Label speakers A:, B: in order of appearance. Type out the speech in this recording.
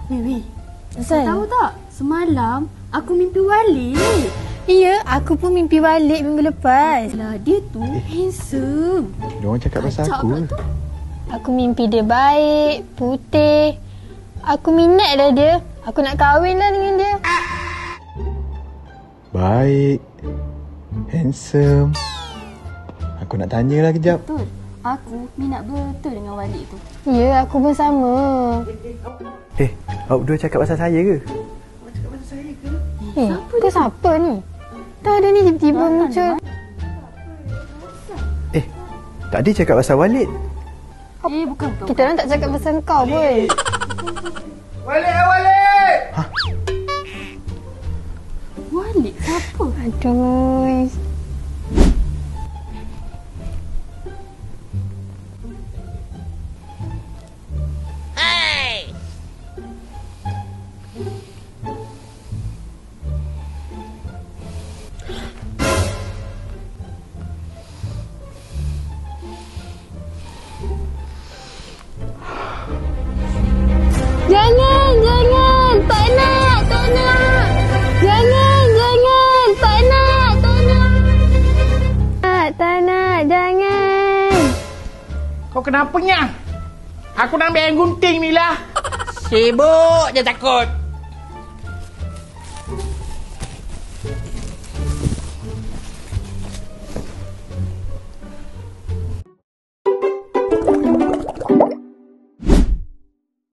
A: Weh,
B: Asal?
A: tahu tak? Semalam aku mimpi Walid.
B: Ya, aku pun mimpi balik minggu lepas.
A: Lah, dia tu handsome.
C: Diorang cakap pasal
A: Kacau
C: aku.
A: pula tu.
B: Aku mimpi dia baik, putih. Aku minat dah dia. Aku nak kahwin lah dengan dia.
C: Baik. Handsome. Aku nak tanyalah kejap.
A: Betul. Aku minat betul dengan Walid tu.
B: Ya, aku pun sama.
C: Awak berdua cakap pasal saya ke?
B: Kau siapa ni? Tak ada ni tiba-tiba muncul.
C: Tadi cakap pasal Walid.
A: Bukan tu.
B: Kita orang tak cakap pasal kau pun.
D: Walid!
A: Walid siapa?
B: Aduh. Jangan, tak nak. Jangan, tak nak, jangan.
D: Kau kenapa nya? Aku nak ambil yang gunting ni lah. Sibuk je takut.